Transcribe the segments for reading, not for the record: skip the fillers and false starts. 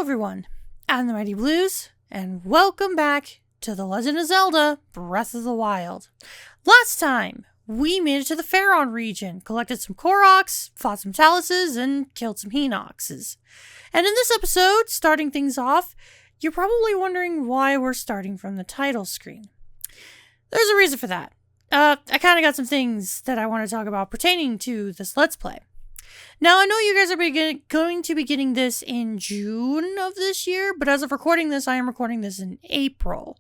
Hello everyone, I'm the Mighty Blues, and welcome back to The Legend of Zelda Breath of the Wild. Last time, we made it to the Faron region, collected some Koroks, fought some Taluses, and killed some Hinoxes. And in this episode, starting things off, you're probably wondering why we're starting from the title screen. There's a reason for that. I kind of got some things that I want to talk about pertaining to this Let's Play. Now, I know you guys are going to be getting this in June of this year, but as of recording this, I am recording this in April.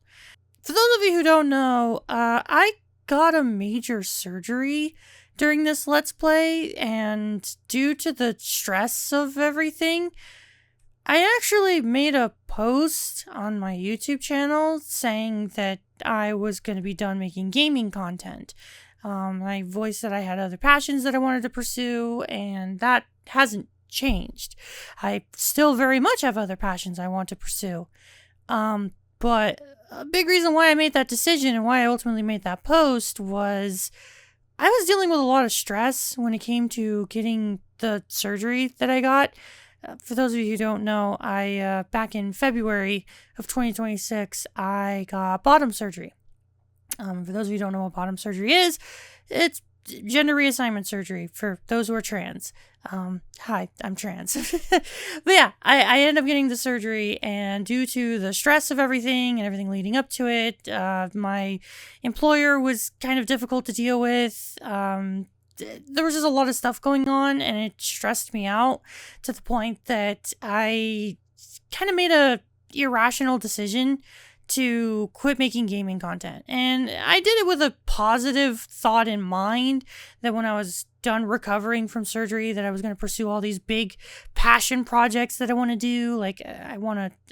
For those of you who don't know, I got a major surgery during this Let's Play, and due to the stress of everything, I actually made a post on my YouTube channel saying that I was going to be done making gaming content. I voiced that I had other passions that I wanted to pursue, and that hasn't changed. I still very much have other passions I want to pursue. But a big reason why I made that decision and why I ultimately made that post was I was dealing with a lot of stress when it came to getting the surgery that I got. For those of you who don't know, I back in February of 2026, I got bottom surgery. For those of you who don't know what bottom surgery is, it's gender reassignment surgery for those who are trans. Hi, I'm trans. But yeah, I ended up getting the surgery, and due to the stress of everything and everything leading up to it, my employer was kind of difficult to deal with. There was just a lot of stuff going on, and it stressed me out to the point that I kind of made a irrational decision to quit making gaming content. And I did it with a positive thought in mind that when I was done recovering from surgery, that I was going to pursue all these big passion projects that I want to do. Like I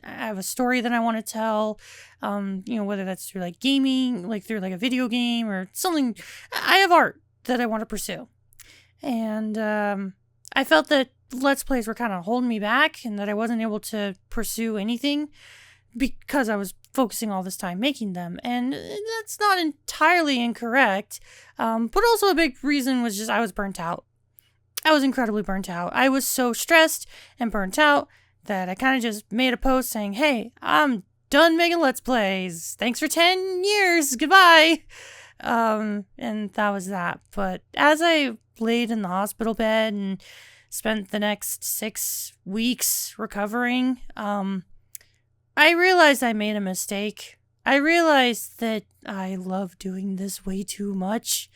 have a story that I want to tell, whether that's through like gaming, like through like a video game or something. I have art that I want to pursue. And I felt that Let's Plays were kind of holding me back and that I wasn't able to pursue anything because I was focusing all this time making them. And that's not entirely incorrect. But also a big reason was just I was burnt out. I was incredibly burnt out. I was so stressed and burnt out that I kind of just made a post saying, hey, I'm done making Let's Plays. Thanks for 10 years. Goodbye. And that was that. But as I laid in the hospital bed and spent the next 6 weeks recovering, I realized I made a mistake. I realized that I love doing this way too much.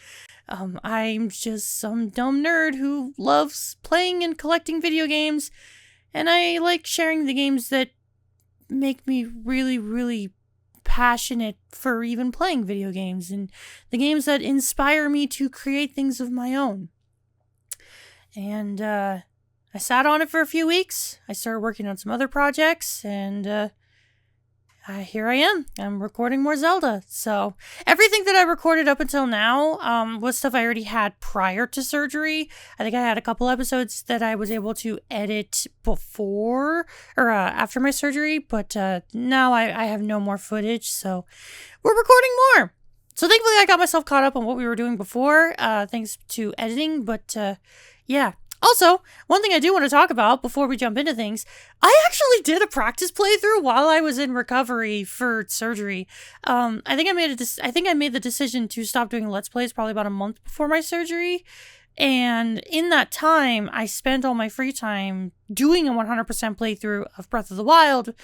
I'm just some dumb nerd who loves playing and collecting video games, and I like sharing the games that make me really, really passionate for even playing video games, and the games that inspire me to create things of my own. And I sat on it for a few weeks. I started working on some other projects, and here I am. I'm recording more Zelda. So everything that I recorded up until now was stuff I already had prior to surgery. I think I had a couple episodes that I was able to edit before or after my surgery, but now I have no more footage, so we're recording more. So thankfully I got myself caught up on what we were doing before, thanks to editing, but yeah. Also, one thing I do want to talk about before we jump into things, I actually did a practice playthrough while I was in recovery for surgery. I think I made the decision to stop doing Let's Plays probably about a month before my surgery. And in that time, I spent all my free time doing a 100% playthrough of Breath of the Wild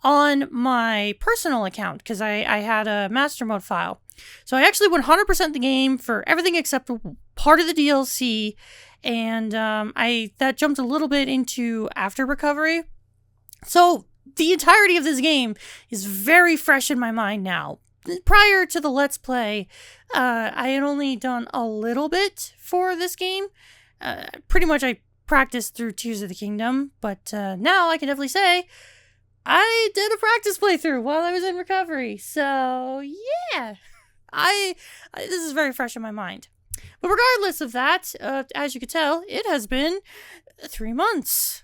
on my personal account because I had a master mode file. So I actually 100% the game for everything except part of the DLC. And that jumped a little bit into after recovery. So the entirety of this game is very fresh in my mind now. Prior to the Let's Play, I had only done a little bit for this game. Pretty much I practiced through Tears of the Kingdom, but now I can definitely say I did a practice playthrough while I was in recovery. So yeah, this is very fresh in my mind. But regardless of that, as you can tell, it has been 3 months.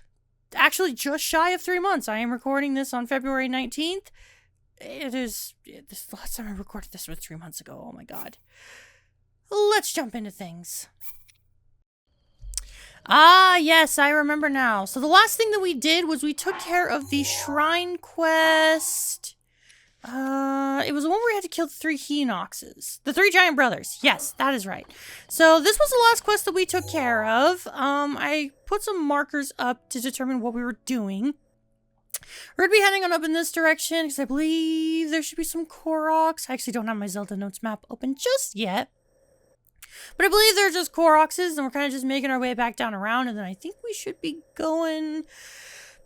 Actually, just shy of 3 months. I am recording this on February 19th. The last time I recorded this was 3 months ago. Oh my god. Let's jump into things. Ah, yes, I remember now. So the last thing that we did was we took care of the shrine quest. It was the one where we had to kill the 3 Hinoxes. The 3 giant brothers. Yes, that is right. So this was the last quest that we took care of. I put some markers up to determine what we were doing. We're going to be heading on up in this direction because I believe there should be some Koroks. I actually don't have my Zelda Notes map open just yet. But I believe they're just Koroxes, and we're kind of just making our way back down around, and then I think we should be going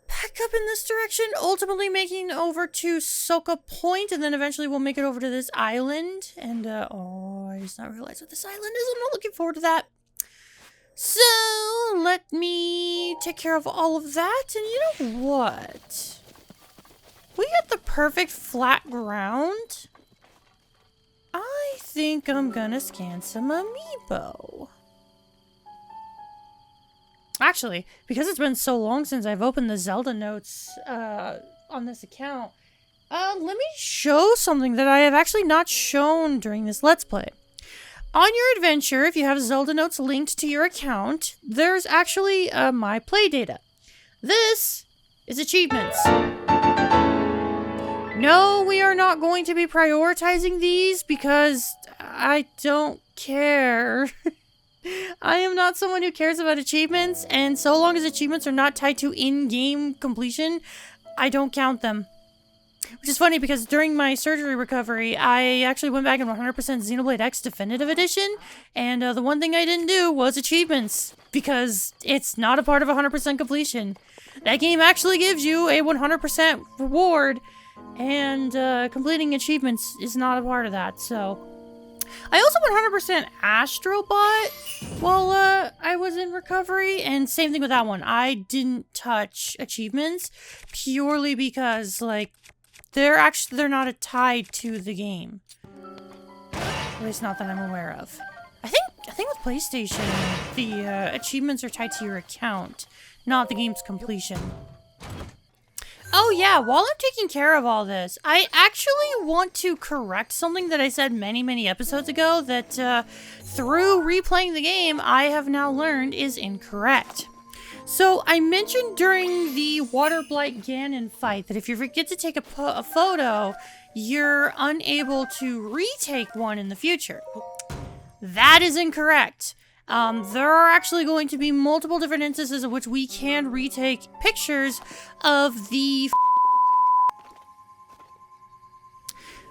back up in this direction, ultimately making over to Soka Point, and then eventually we'll make it over to this island. And, oh, I just not realized what this island is. I'm not looking forward to that. So, let me take care of all of that, and you know what? We got the perfect flat ground. I think I'm gonna scan some Amiibo. Actually, because it's been so long since I've opened the Zelda notes on this account, let me show something that I have actually not shown during this Let's Play. On your adventure, if you have Zelda notes linked to your account, there's actually my play data. This is achievements. No, we are not going to be prioritizing these because I don't care. I am not someone who cares about achievements, and so long as achievements are not tied to in-game completion, I don't count them. Which is funny because during my surgery recovery, I actually went back and 100% Xenoblade X Definitive Edition, and the one thing I didn't do was achievements, because it's not a part of 100% completion. That game actually gives you a 100% reward, and completing achievements is not a part of that, so... I also 100% Astrobot while I was in recovery, and same thing with that one. I didn't touch achievements purely because, like, they're not tied to the game. At least not that I'm aware of. I think with PlayStation, the achievements are tied to your account, not the game's completion. Oh yeah, while I'm taking care of all this, I actually want to correct something that I said many episodes ago that through replaying the game, I have now learned is incorrect. So I mentioned during the Water Blight Ganon fight that if you forget to take a photo, you're unable to retake one in the future. That is incorrect. There are actually going to be multiple different instances of which we can retake pictures of the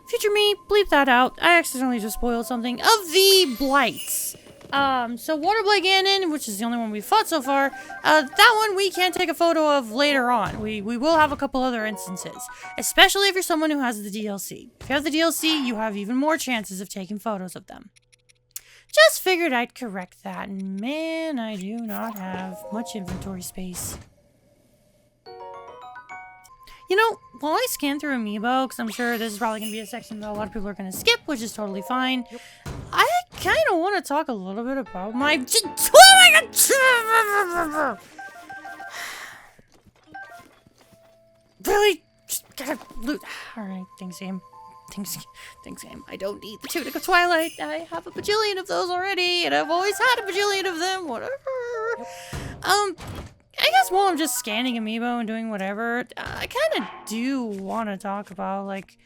future me, bleep that out. I accidentally just spoiled something. Of the blights. So Water Blight Ganon, which is the only one we've fought so far, that one we can take a photo of later on. We will have a couple other instances, especially if you're someone who has the DLC. If you have the DLC, you have even more chances of taking photos of them. Just figured I'd correct that, and man, I do not have much inventory space. You know, while I scan through Amiibo, because I'm sure this is probably going to be a section that a lot of people are going to skip, which is totally fine, I kind of want to talk a little bit about my... Oh my god! Really? Just gotta loot... Alright, thanks, game. Thanks, game. I don't need the Tunic of Twilight. I have a bajillion of those already, and I've always had a bajillion of them. Whatever. I guess while I'm just scanning Amiibo and doing whatever, I kind of do want to talk about, like,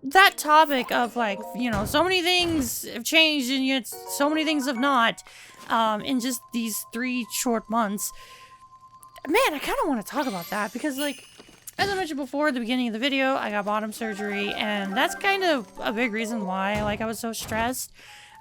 that topic of, like, you know, so many things have changed and yet so many things have not, in just these 3 short months. Man, I kind of want to talk about that because, like, as I mentioned before at the beginning of the video, I got bottom surgery, and that's kind of a big reason why, like, I was so stressed.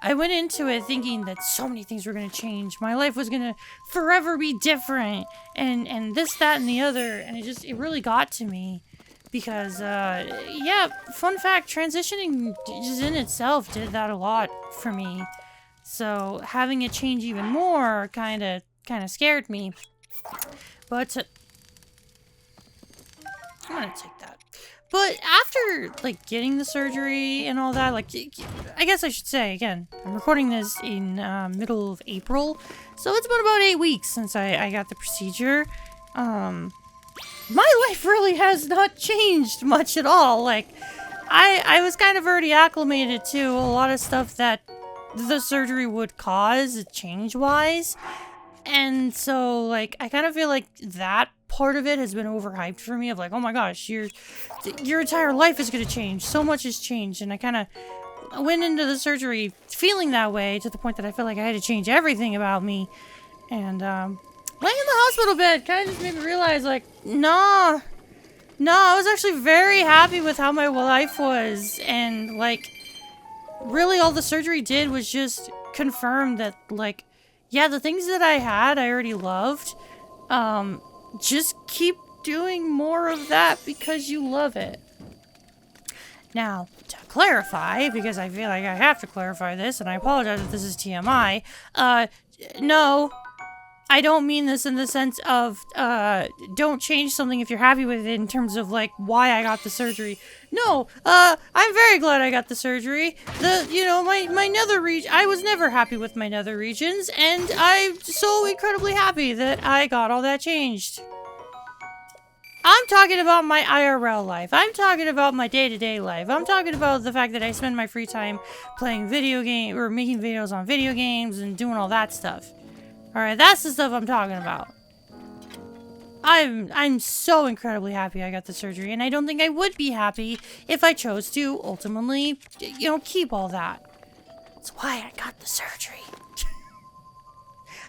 I went into it thinking that so many things were going to change. My life was going to forever be different, and this, that, and the other, and it really got to me. Because, yeah, fun fact, transitioning just in itself did that a lot for me. So, having it change even more kind of scared me. But, I'm gonna take that. But after, like, getting the surgery and all that, like, I guess I should say, again, I'm recording this in middle of April, so it's been about 8 weeks since I got the procedure. My life really has not changed much at all. Like, I was kind of already acclimated to a lot of stuff that the surgery would cause change-wise. And so, like, I kind of feel like that part of it has been overhyped for me of like, oh my gosh, your entire life is going to change. So much has changed. And I kind of went into the surgery feeling that way to the point that I felt like I had to change everything about me. And, laying in the hospital bed kind of just made me realize, like, nah. No, I was actually very happy with how my life was. And, like, really all the surgery did was just confirm that, like, yeah, the things that I had, I already loved. Just keep doing more of that because you love it. Now, to clarify, because I feel like I have to clarify this, and I apologize if this is TMI, no, I don't mean this in the sense of, don't change something if you're happy with it in terms of, like, why I got the surgery. No, I'm very glad I got the surgery. My nether region, I was never happy with my nether regions, and I'm so incredibly happy that I got all that changed. I'm talking about my IRL life. I'm talking about my day-to-day life. I'm talking about the fact that I spend my free time playing video game, or making videos on video games and doing all that stuff. Alright, that's the stuff I'm talking about. I'm so incredibly happy I got the surgery, and I don't think I would be happy if I chose to ultimately, keep all that. That's why I got the surgery.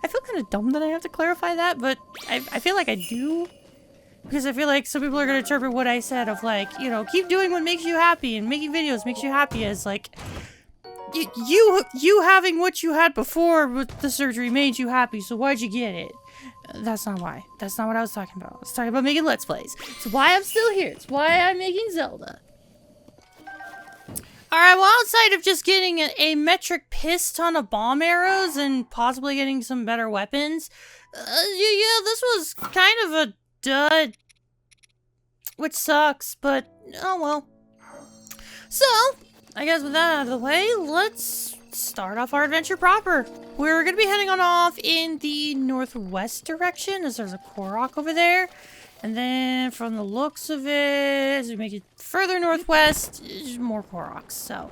I feel kind of dumb that I have to clarify that, but I feel like I do. Because I feel like some people are going to interpret what I said of like, keep doing what makes you happy, and making videos makes you happy as like, you having what you had before with the surgery made you happy, so why'd you get it? That's not why. That's not what I was talking about. I was talking about making Let's Plays. It's why I'm still here. It's why I'm making Zelda. Alright, well, outside of just getting a metric piss ton of bomb arrows and possibly getting some better weapons, yeah, this was kind of a dud. Which sucks, but oh well. So, I guess with that out of the way, let's start off our adventure proper. We're going to be heading on off in the northwest direction, as there's a Korok over there. And then from the looks of it, as we make it further northwest, there's more Koroks, so.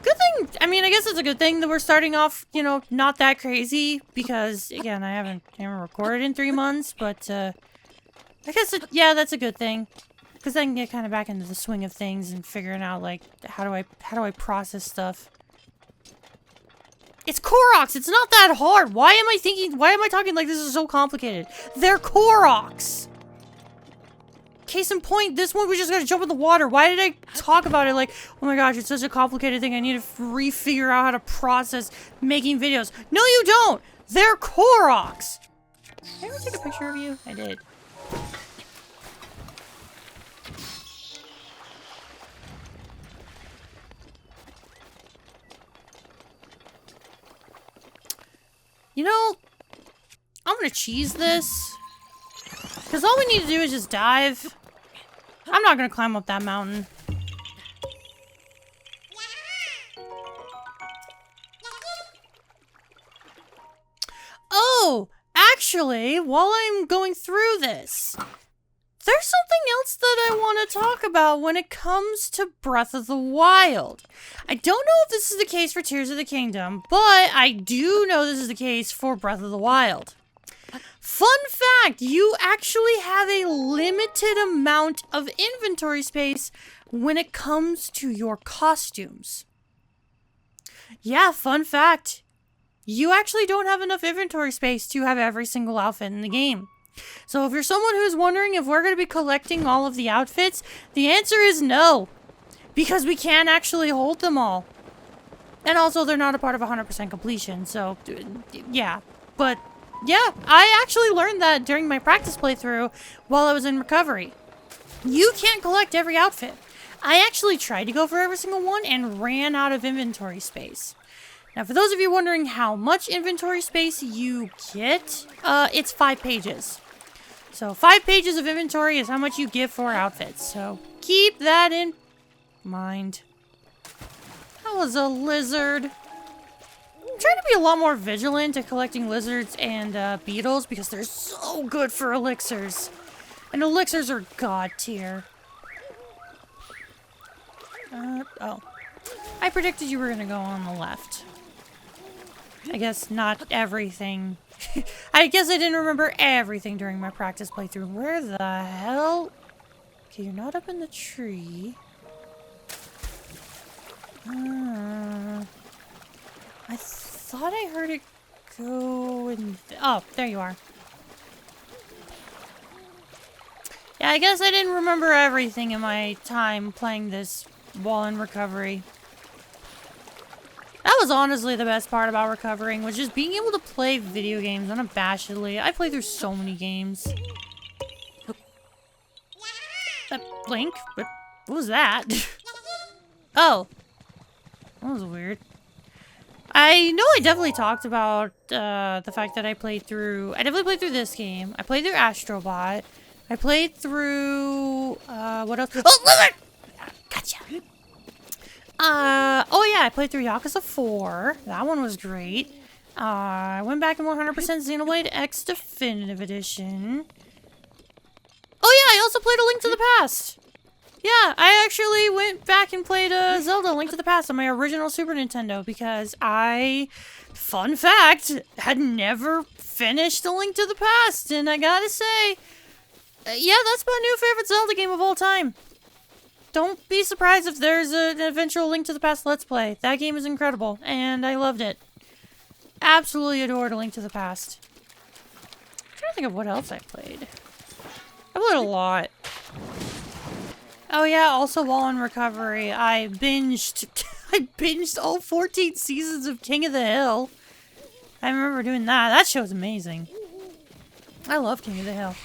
Good thing, I mean, I guess it's a good thing that we're starting off, not that crazy. Because, again, I haven't recorded in 3 months, but, I guess, yeah, that's a good thing. Because I can get kind of back into the swing of things and figuring out, like, how do I process stuff. It's Koroks! It's not that hard! Why am I talking like this is so complicated? They're Koroks! Case in point, this one we just gotta jump in the water. Why did I talk about it like, oh my gosh, it's such a complicated thing, I need to re-figure out how to process making videos. No, you don't! They're Koroks! Did I ever take a picture of you? I did. I'm gonna cheese this. Because all we need to do is just dive. I'm not gonna climb up that mountain. Oh, actually, while I'm going through this, there's something else that I want to talk about when it comes to Breath of the Wild. I don't know if this is the case for Tears of the Kingdom, but I do know this is the case for Breath of the Wild. Fun fact, you actually have a limited amount of inventory space when it comes to your costumes. Yeah, fun fact. You actually don't have enough inventory space to have every single outfit in the game. So if you're someone who's wondering if we're going to be collecting all of the outfits, the answer is no. Because we can't actually hold them all. And also, they're not a part of 100% completion, so yeah. But yeah, I actually learned that during my practice playthrough while I was in recovery. You can't collect every outfit. I actually tried to go for every single one and ran out of inventory space. Now, for those of you wondering how much inventory space you get, it's 5 pages. So 5 pages of inventory is how much you get for outfits. So keep that in mind. That was a lizard. I'm trying to be a lot more vigilant at collecting lizards and beetles because they're so good for elixirs. And elixirs are god tier. Oh. I predicted you were going to go on the left. I guess not everything. I guess I didn't remember everything during my practice playthrough. Where the hell? Okay, you're not up in the tree. I thought I heard it go in... Oh, there you are. Yeah, I guess I didn't remember everything in my time playing this while in recovery. That was honestly the best part about recovering, was just being able to play video games unabashedly. I played through so many games. Link? What was that? Oh. That was weird. I know I definitely talked about the fact that I definitely played through this game. I played through Astrobot. I played through, what else? Oh, Lizard! Gotcha. Oh yeah, I played through Yakuza 4. That one was great. I went back and 100% Xenoblade X Definitive Edition. Oh yeah, I also played A Link to the Past. Yeah, I actually went back and played Zelda A Link to the Past on my original Super Nintendo because fun fact, had never finished A Link to the Past. And I gotta say, yeah, that's my new favorite Zelda game of all time. Don't be surprised if there's an eventual Link to the Past Let's Play. That game is incredible, and I loved it. Absolutely adored A Link to the Past. I'm trying to think of what else I played. I played a lot. Oh yeah, also while in recovery, I binged all 14 seasons of King of the Hill. I remember doing that. That show's amazing. I love King of the Hill.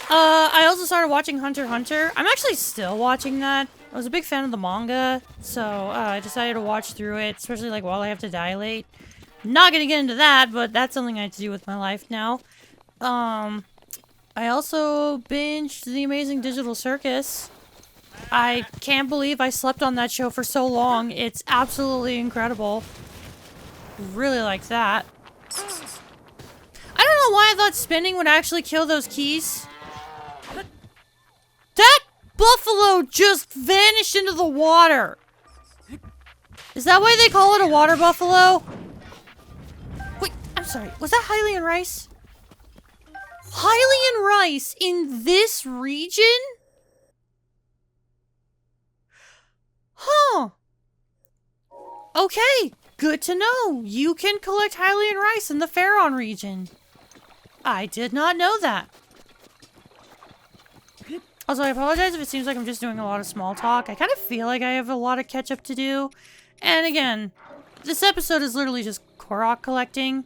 I also started watching Hunter x Hunter. I'm actually still watching that. I was a big fan of the manga, so I decided to watch through it, especially like while I have to dilate. Not gonna get into that, but that's something I have to do with my life now. I also binged The Amazing Digital Circus. I can't believe I slept on that show for so long. It's absolutely incredible. Really like that. I don't know why I thought spinning would actually kill those keys. That buffalo just vanished into the water. Is that why they call it a water buffalo? Wait, I'm sorry. Was that Hylian rice? Hylian rice in this region? Huh. Okay, good to know. You can collect Hylian rice in the Faron region. I did not know that. Also, I apologize if it seems like I'm just doing a lot of small talk. I kind of feel like I have a lot of catch up to do. And again, this episode is literally just Korok collecting.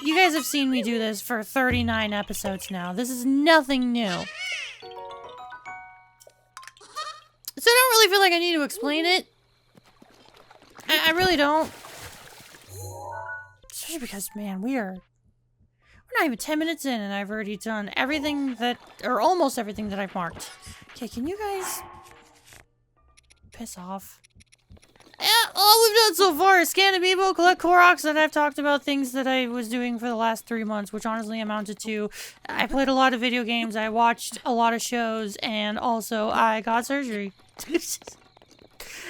You guys have seen me do this for 39 episodes now. This is nothing new. So I don't really feel like I need to explain it. I really don't. Especially because, man, we're not even 10 minutes in and I've already done everything or almost everything that I've marked. Okay, can you guys piss off? Yeah, all we've done so far is scan Amiibo, collect Koroks, and I've talked about things that I was doing for the last 3 months, which honestly amounted to I played a lot of video games, I watched a lot of shows, and also I got surgery.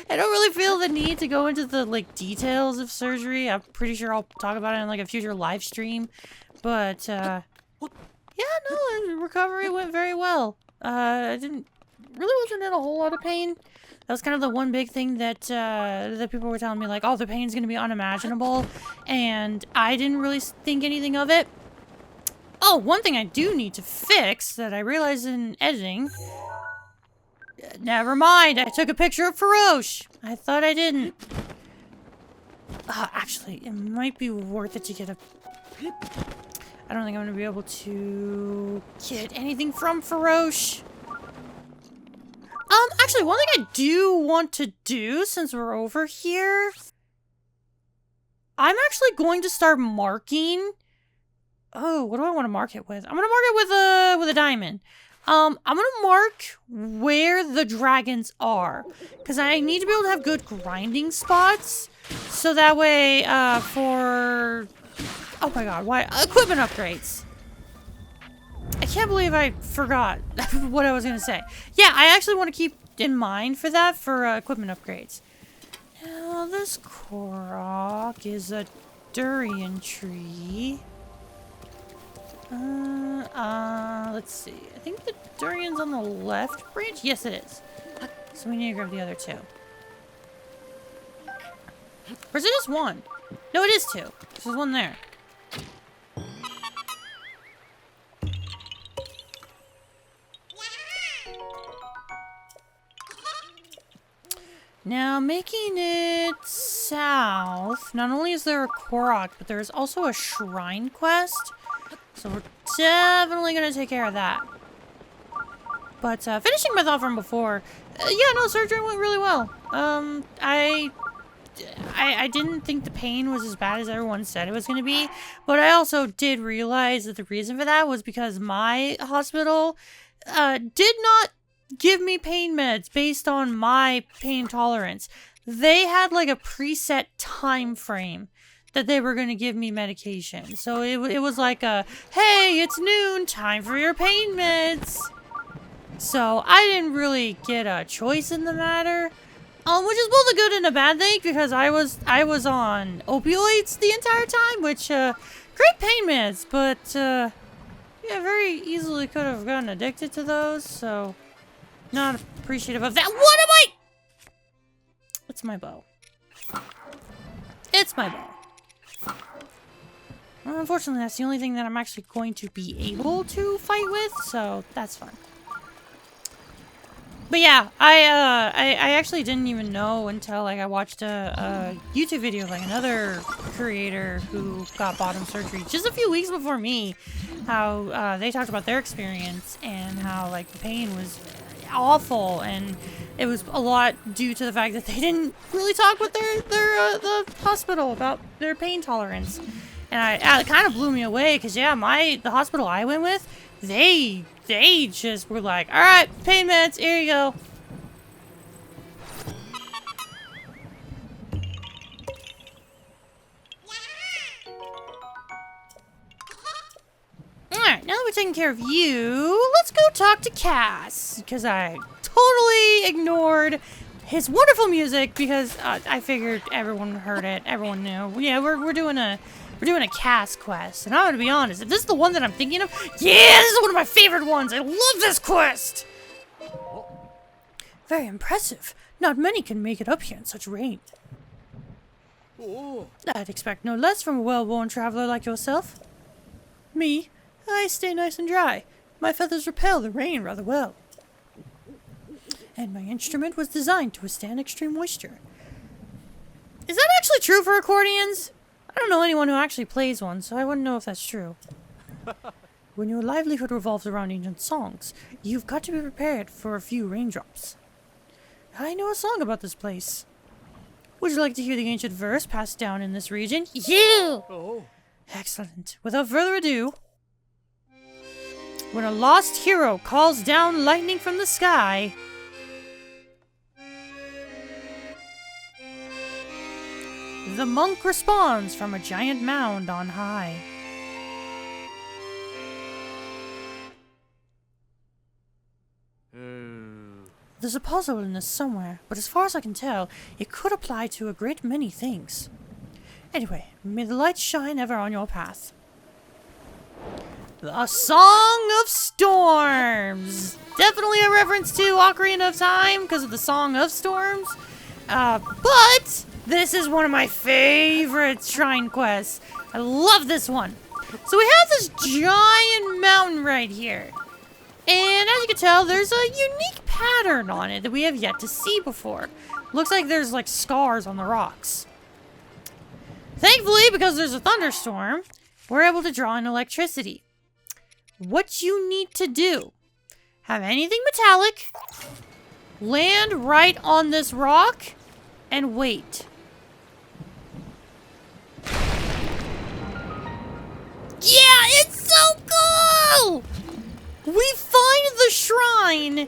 I don't really feel the need to go into the details of surgery. I'm pretty sure I'll talk about it in a future live stream. But yeah, no, recovery went very well. I wasn't in a whole lot of pain. That was kind of the one big thing that that people were telling me, like, oh, the pain's gonna be unimaginable, and I didn't really think anything of it. Oh, one thing I do need to fix that I realized in editing. Never mind, I took a picture of Farosh. I thought I didn't. Actually, it might be worth it to get a... I don't think I'm going to be able to get anything from Farosh. Actually, one thing I do want to do since we're over here, I'm actually going to start marking... Oh, what do I want to mark it with? I'm going to mark it with a diamond. I'm gonna mark where the dragons are, because I need to be able to have good grinding spots, so that way, for... Oh my god, why? Equipment upgrades. I can't believe I forgot what I was gonna say. Yeah, I actually want to keep in mind for that, for equipment upgrades. Now, this Korok is a durian tree. Let's see. I think the durian's on the left branch. Yes, it is. So we need to grab the other two. Or is it just one? No, it is two. There's one there. Now, making it south, not only is there a Korok, but there's also a shrine quest. So we're definitely going to take care of that. But finishing my thought from before, yeah, no, surgery went really well. I didn't think the pain was as bad as everyone said it was going to be, but I also did realize that the reason for that was because my hospital did not give me pain meds based on my pain tolerance. They had like a preset time frame that they were going to give me medication. So it was like a, hey, it's noon, time for your pain meds. So I didn't really get a choice in the matter. Which is both a good and a bad thing, because I was on opioids the entire time, which great pain meds, but yeah, very easily could have gotten addicted to those, so not appreciative of that. What am I? It's my bow. It's my bow. Well, unfortunately, that's the only thing that I'm actually going to be able to fight with, so that's fine. But yeah, I actually didn't even know until like I watched a YouTube video of like another creator who got bottom surgery just a few weeks before me, how they talked about their experience and how like the pain was awful, and it was a lot due to the fact that they didn't really talk with the hospital about their pain tolerance, and it kind of blew me away because yeah, the hospital I went with, they just were like, all right, pain meds, here you go. Alright, now that we're taking care of you, let's go talk to Cass. Because I totally ignored his wonderful music because I figured everyone heard it, everyone knew. Yeah, we're doing a Cass quest, and I'm gonna be honest, if this is the one that I'm thinking of, yeah, this is one of my favorite ones. I love this quest. Very impressive. Not many can make it up here in such rain. I'd expect no less from a well-worn traveler like yourself. Me, I stay nice and dry. My feathers repel the rain rather well. And my instrument was designed to withstand extreme moisture. Is that actually true for accordions? I don't know anyone who actually plays one, so I wouldn't know if that's true. When your livelihood revolves around ancient songs, you've got to be prepared for a few raindrops. I know a song about this place. Would you like to hear the ancient verse passed down in this region? Yeah! Oh. Excellent. Without further ado, when a lost hero calls down lightning from the sky, the monk responds from a giant mound on high. There's a puzzle in this somewhere, but as far as I can tell, it could apply to a great many things. Anyway, may the light shine ever on your path. The Song of Storms! Definitely a reference to Ocarina of Time because of the Song of Storms. But this is one of my favorite shrine quests. I love this one. So we have this giant mountain right here. And as you can tell, there's a unique pattern on it that we have yet to see before. Looks like there's like scars on the rocks. Thankfully, because there's a thunderstorm, we're able to draw in electricity. What you need to do, have anything metallic, land right on this rock, and wait. Yeah, it's so cool! We find the shrine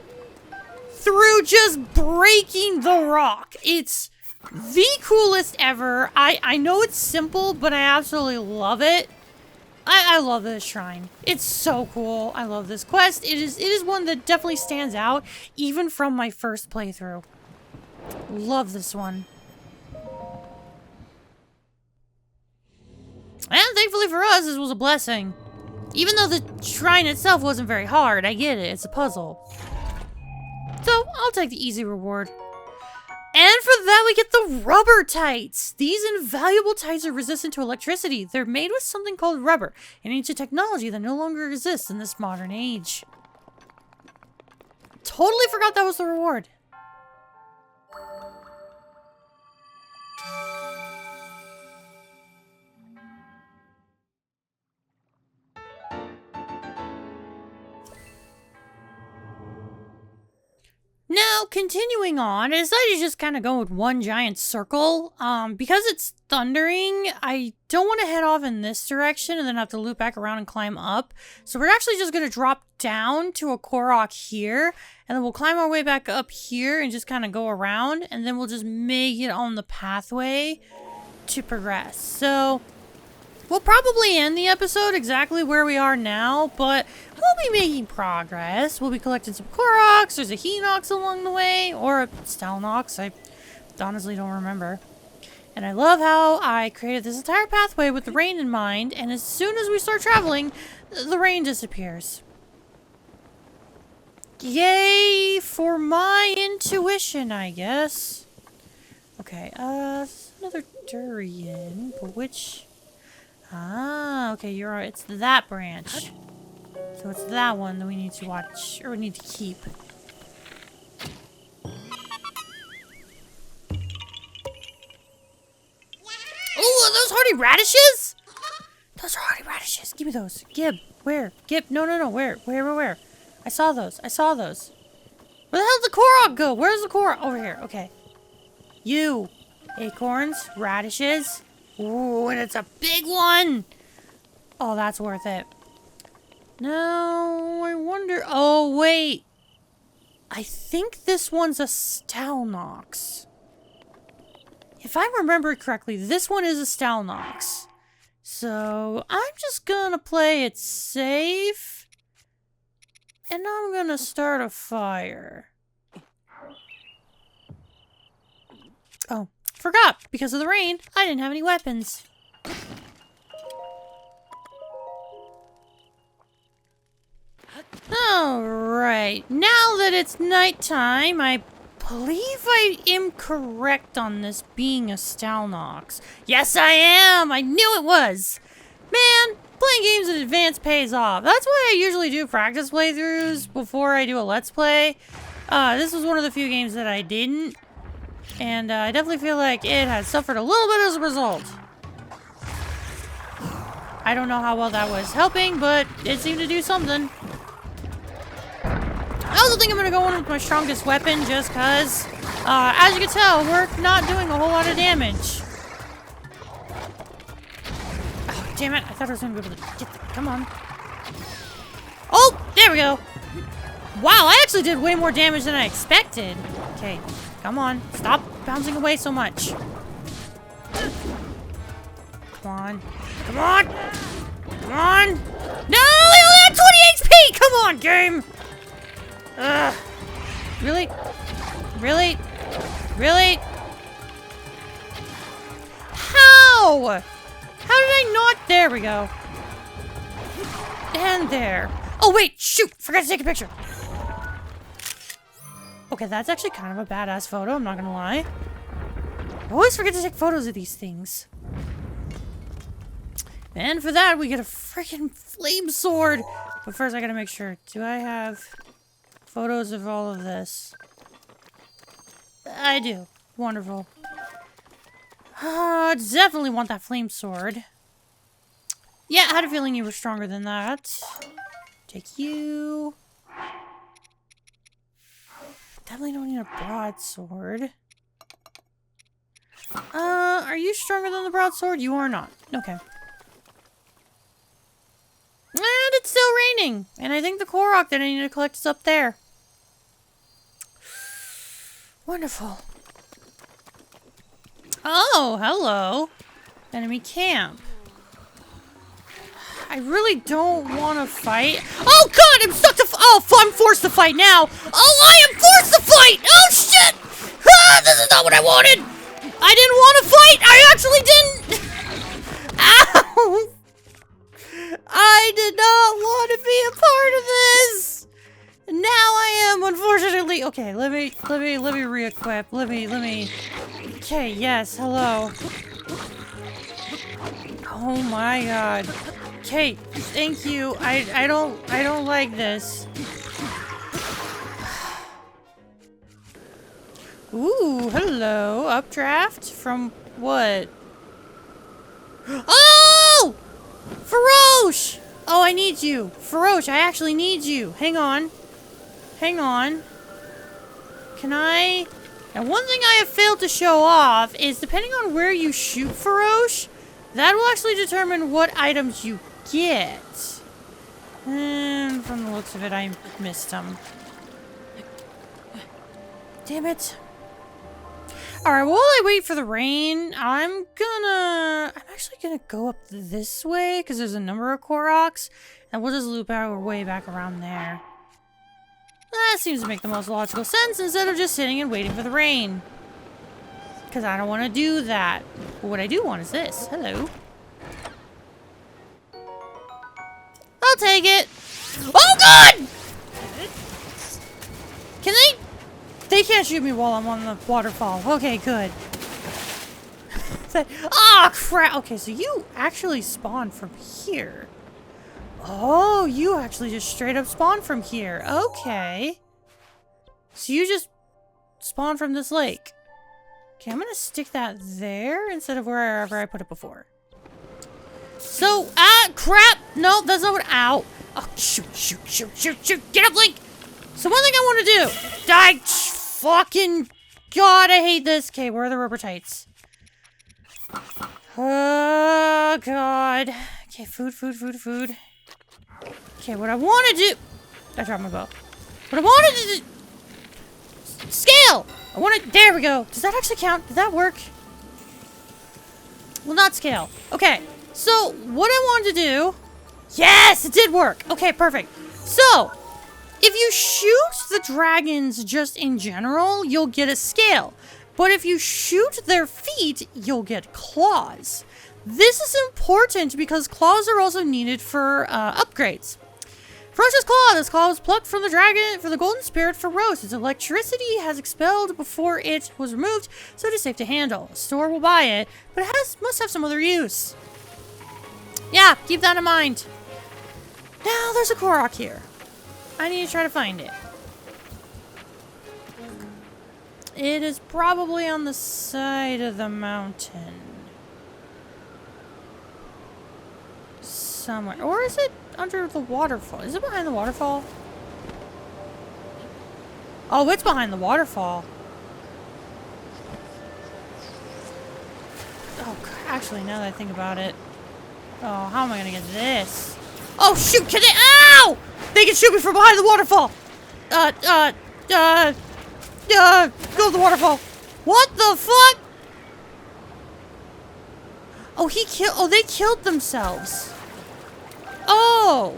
through just breaking the rock. It's the coolest ever. I know it's simple, but I absolutely love it. I love this shrine. It's so cool. I love this quest. It is one that definitely stands out, even from my first playthrough. Love this one. And thankfully for us, this was a blessing. Even though the shrine itself wasn't very hard, I get it, it's a puzzle. So, I'll take the easy reward. And for that, we get the rubber tights. These invaluable tights are resistant to electricity. They're made with something called rubber, an ancient technology that no longer exists in this modern age. Totally forgot that was the reward. Now, continuing on, I decided to just kind of go with one giant circle. Because it's thundering, I don't want to head off in this direction and then have to loop back around and climb up. So we're actually just going to drop down to a Korok here, and then we'll climb our way back up here and just kind of go around, and then we'll just make it on the pathway to progress. So we'll probably end the episode exactly where we are now, but we'll be making progress. We'll be collecting some Koroks, there's a Hinox along the way, or a Stalnox, I honestly don't remember. And I love how I created this entire pathway with the rain in mind, and as soon as we start traveling, the rain disappears. Yay for my intuition, I guess. Okay, another durian, but which... Ah, okay, you're right. It's that branch. So it's that one that we need to watch, or we need to keep. Oh, are those hardy radishes? Those are hardy radishes. Give me those. Gib, where? Gib, no, where? I saw those. Where the hell did the Korok go? Where's the Korok? Over here, okay. You. Acorns, radishes. Ooh, and it's a big one! Oh, that's worth it. Now, I wonder... Oh, wait. I think this one's a Stalnox. If I remember correctly, this one is a Stalnox. So, I'm just gonna play it safe. And I'm gonna start a fire. Oh, forgot. Because of the rain, I didn't have any weapons. Alright, now that it's nighttime, I believe I am correct on this being a Stalnox. Yes, I am! I knew it was! Man, playing games in advance pays off. That's why I usually do practice playthroughs before I do a Let's Play. This was one of the few games that I didn't. And I definitely feel like it has suffered a little bit as a result. I don't know how well that was helping, but it seemed to do something. I also think I'm going to go in with my strongest weapon just because, as you can tell, we're not doing a whole lot of damage. Oh, damn it. I thought I was going to be able to get the... Come on. Oh, there we go. Wow, I actually did way more damage than I expected. Okay, come on. Stop bouncing away so much. Come on. Come on. Come on. No, I only had 20 HP. Come on, game. Ugh. Really? Really? Really? How? How did I not? There we go. And there. Oh, wait. Shoot. Forgot to take a picture. Okay, that's actually kind of a badass photo. I'm not going to lie. I always forget to take photos of these things. And for that, we get a freaking flame sword. But first, I got to make sure. Do I have... photos of all of this? I do. Wonderful. Definitely want that flame sword. Yeah, I had a feeling you were stronger than that. Take you. Definitely don't need a broadsword. Are you stronger than the broadsword? You are not. Okay. And it's still raining. And I think the Korok that I need to collect is up there. Wonderful. Oh, hello. Enemy camp. I really don't want to fight. Oh god, I'm stuck to I'm forced to fight now. Oh, I am forced to fight. Oh shit. Ah, this is not what I wanted. I didn't want to fight. I actually didn't. Ow. I did not want to be a part of this. Now I am, unfortunately. Okay, let me re-equip. Let me. Okay, yes, hello. Oh my god. Okay, thank you. I don't like this. Ooh, hello. Updraft from what? Oh! Faroche! Oh, I need you. Faroche, I actually need you. Hang on. Hang on. Can I... Now, one thing I have failed to show off is depending on where you shoot Faroche, that will actually determine what items you get. And from the looks of it, I missed them. Damn it. Alright, while I wait for the rain, I'm actually gonna go up this way, because there's a number of Koroks, and we'll just loop our way back around there. That seems to make the most logical sense, instead of just sitting and waiting for the rain. Because I don't want to do that. But what I do want is this. Hello. I'll take it. Oh god! Can they... They can't shoot me while I'm on the waterfall. Okay, good. Ah, crap. Okay, so you actually spawn from here. Oh, you actually just straight up spawn from here. Okay. So you just spawn from this lake. Okay, I'm gonna stick that there instead of wherever I put it before. So, crap. No, that's not what... Ow. Oh, shoot. Get up, Link. So one thing I want to do... Die... Fucking god, I hate this. Okay, where are the rubber tights? Oh god. Okay, food. Okay, what I want to do... I dropped my bow. What I wanted to do... Scale! I want to... There we go. Does that actually count? Did that work? Well, not scale. Okay, so what I wanted to do... Yes, it did work. Okay, perfect. So... If you shoot the dragons just in general, you'll get a scale. But if you shoot their feet, you'll get claws. This is important because claws are also needed for upgrades. Ferocious Claw. This claw was plucked from the dragon for the golden spirit Feroce. Its electricity has expelled before it was removed, so it is safe to handle. A store will buy it, but it must have some other use. Yeah, keep that in mind. Now there's a Korok here. I need to try to find it. It is probably on the side of the mountain. Somewhere. Or is it under the waterfall? Is it behind the waterfall? Oh, it's behind the waterfall. Oh, actually, now that I think about it. Oh, how am I gonna get this? Oh, shoot! Can they? Ow! They can shoot me from behind the waterfall! Go to the waterfall! What the fuck? Oh, they killed themselves. Oh!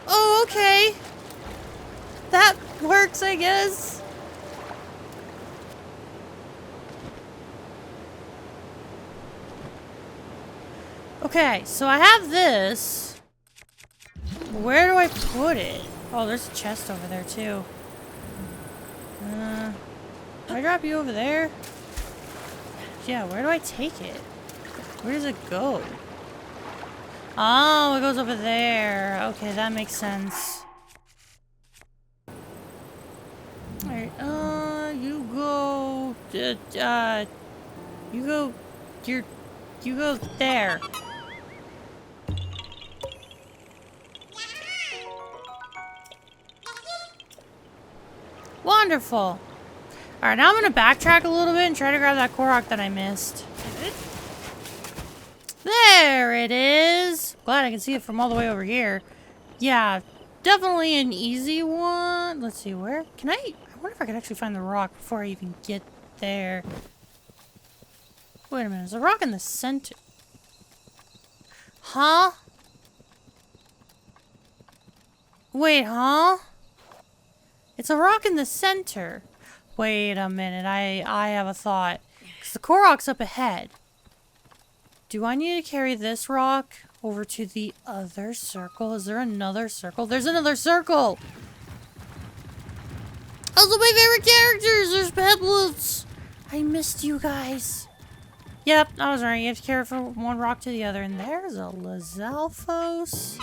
Oh, okay. That works, I guess. Okay, so I have this. Where do I put it? Oh, there's a chest over there, too. Do I drop you over there? Yeah, where do I take it? Where does it go? Oh, it goes over there. Okay, that makes sense. Alright, you go... You go there. Wonderful. Alright, now I'm gonna backtrack a little bit and try to grab that Korok that I missed. There it is! Glad I can see it from all the way over here. Yeah, definitely an easy one. Let's see, where? Can I wonder if I could actually find the rock before I even get there. Wait a minute, there's a rock in the center. Huh? Wait, huh? It's a rock in the center. Wait a minute, I have a thought. Because the Korok's up ahead. do I need to carry this rock over to the other circle? Is there another circle? There's another circle! Those are my favorite characters! There's Peblets! I missed you guys. Yep, I was right. You have to carry from one rock to the other. And there's a Lizalfos.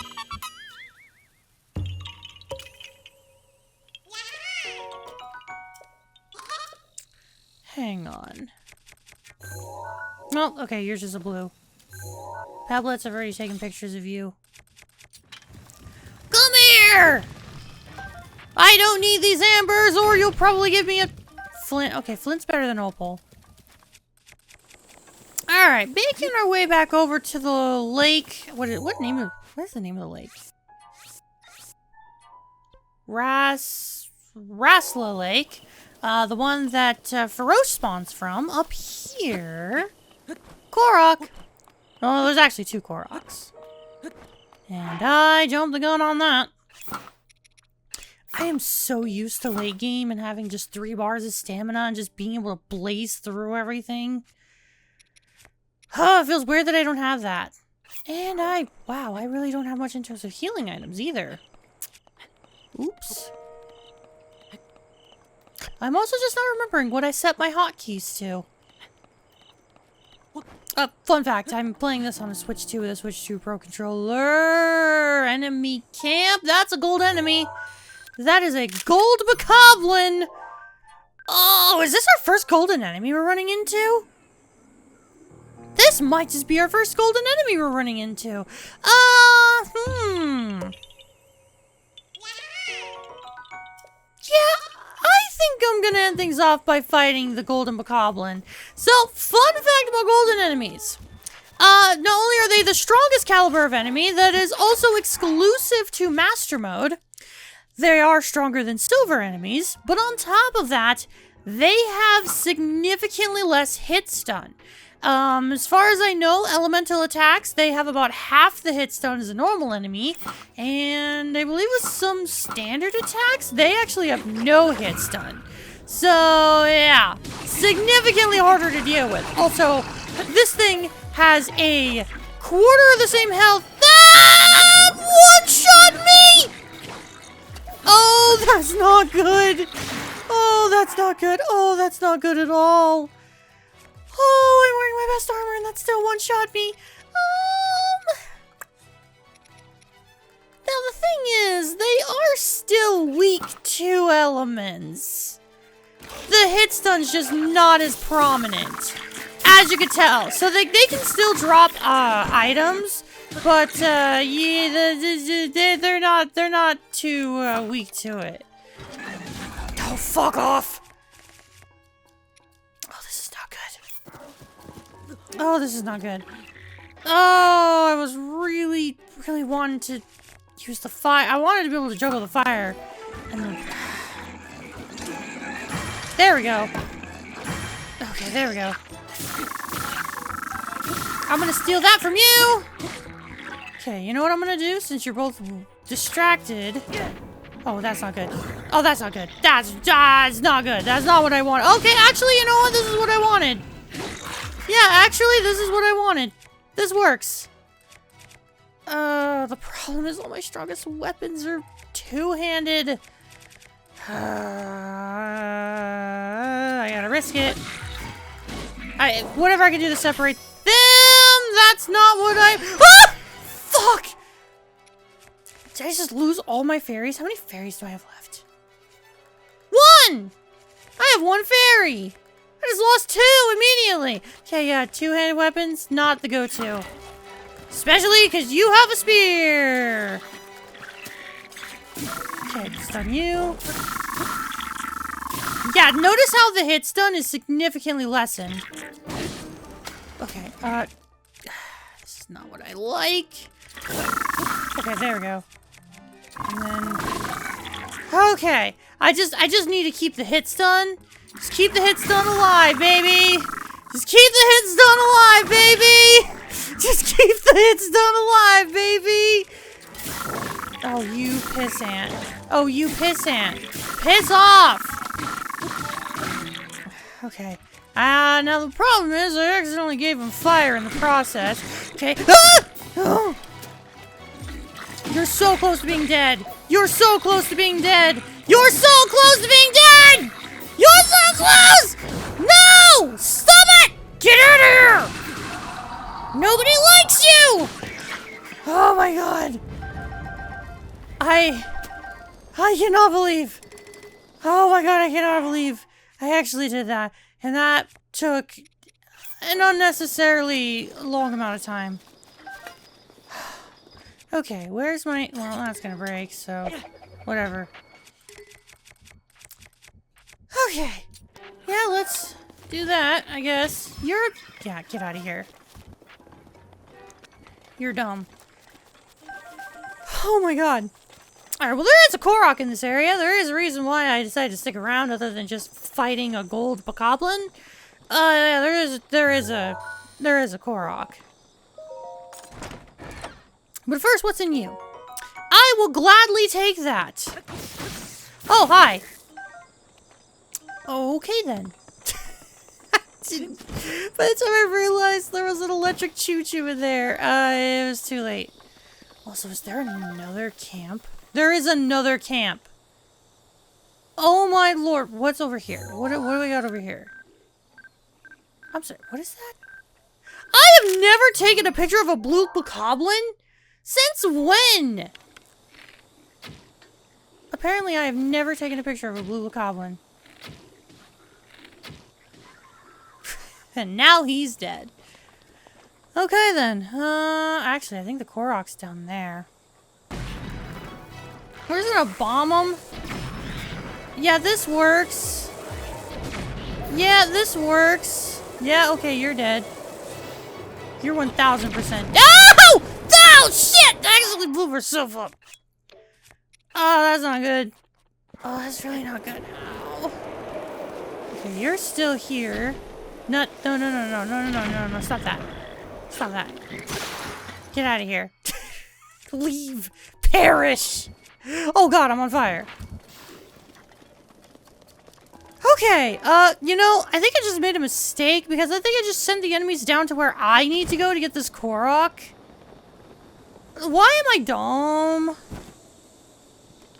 Hang on. Oh, okay, yours is a blue. Peblets, I've already taken pictures of you. Come here! I don't need these ambers, or you'll probably give me a flint. Okay, flint's better than opal. Alright, making our way back over to the lake. What is the name of the lake? Rasla Lake. The one that Feroce spawns from, up here. Korok! Oh, there's actually 2 Koroks. And I jumped the gun on that. I am so used to late game and having just 3 bars of stamina and just being able to blaze through everything. Oh, it feels weird that I don't have that. And wow, I really don't have much in terms of healing items either. Oops. I'm also just not remembering what I set my hotkeys to. Fun fact, I'm playing this on a Switch 2 with a Switch 2 Pro Controller. Enemy camp. That's a gold enemy. That is a gold bokoblin. Oh, is this our first golden enemy we're running into? This might just be our first golden enemy we're running into. Yeah, I think I'm gonna end things off by fighting the golden bokoblin. So, fun fact about golden enemies. Not only are they the strongest caliber of enemy, that is also exclusive to Master Mode. They are stronger than silver enemies, but on top of that, they have significantly less hit stun. As far as I know, elemental attacks, they have about half the hit stun as a normal enemy, and I believe with some standard attacks, they actually have no hit stun. So, yeah, significantly harder to deal with. Also, this thing has a quarter of the same health. That one-shot me! Oh, that's not good. Oh, that's not good. Oh, that's not good at all. Oh, I'm wearing my best armor and that still one-shot me. Now the thing is, they are still weak to elements. The hit stun's just not as prominent, as you can tell. So they can still drop items, but yeah, they're not too weak to it. Oh, fuck off! Oh, this is not good. Oh, this is not good. Oh, I was really wanting to use the fire. I wanted to be able to juggle the fire. And then... There we go. Okay, there we go. I'm gonna steal that from you! Okay, you know what I'm gonna do since you're both distracted? Oh, that's not good. Oh, that's not good. That's not good. That's not what I wanted. Okay, actually, you know what? This is what I wanted. Yeah, actually, this is what I wanted. This works. The problem is all my strongest weapons are two-handed. I gotta risk it. Whatever I can do to separate them, that's not what I... Ah! Fuck! Did I just lose all my fairies? How many fairies do I have left? 1! I have 1 fairy! I just lost 2 immediately! Okay, yeah, two-handed weapons, not the go-to. Especially because you have a spear! Okay, stun you. Yeah, notice how the hit stun is significantly lessened. Okay, this is not what I like. Okay, there we go. And then... Okay, I just need to keep the hit stun. Just keep the hit stun alive, baby! Just keep the hit stun alive, baby! Just keep the hit stun alive, baby! Oh, you pissant. Oh, you pissant. Piss off! Okay. Now the problem is I accidentally gave him fire in the process. Okay. Ah! Oh. You're so close to being dead. You're so close to being dead. You're so close to being dead! You're so close! No! Stop it! Get out of here! Nobody likes you! Oh my god. I cannot believe. Oh my god, I cannot believe I actually did that. And that took an unnecessarily long amount of time. Okay, where's my... Well, that's gonna break, so... Whatever. Okay. Yeah, let's do that, I guess. You're... Yeah, get out of here. You're dumb. Oh my god. Alright, well there is a Korok in this area. There is a reason why I decided to stick around other than just fighting a gold bokoblin. Yeah, there is a Korok. But first, what's in you? I will gladly take that. Oh, hi. Okay then. By the time I realized there was an electric choo-choo in there, it was too late. Also, is there another camp? There is another camp. Oh my lord, what's over here? What do we got over here? I'm sorry, what is that? I have never taken a picture of a blue bokoblin? Since when? Apparently I have never taken a picture of a blue bokoblin. And now he's dead. Okay then. Actually I think the Korok's down there. We're just gonna bomb him. Yeah, this works. Yeah, this works. Yeah, okay, you're dead. You're 1000%. Oh! Oh, shit! I actually blew herself up. Oh, that's not good. Oh, that's really not good. Ow. Okay, you're still here. No, no, stop that. Stop that. Get out of here. Leave. Perish. Oh god, I'm on fire. Okay, you know, I think I just made a mistake because I think I just sent the enemies down to where I need to go to get this Korok. Why am I dumb?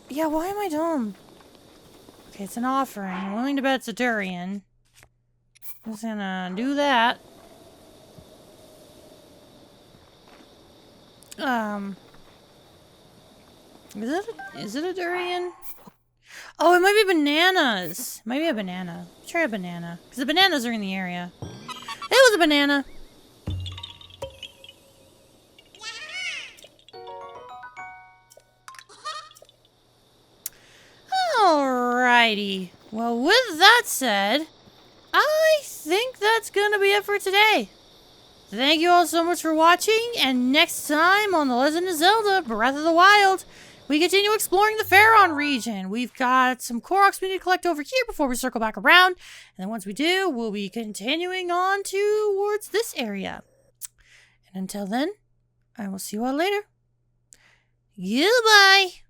Yeah, why am I dumb? Okay, it's an offering. I'm willing to bet it's a durian. I'm just gonna do that. Is it a durian? Oh, it might be bananas. Might be a banana. Try a banana. Because the bananas are in the area. It was a banana. Alrighty. Well, with that said, I think that's gonna be it for today. Thank you all so much for watching, and next time on The Legend of Zelda Breath of the Wild, we continue exploring the Faron region. We've got some Koroks we need to collect over here before we circle back around, and then once we do, we'll be continuing on towards this area. And until then, I will see you all later. Goodbye!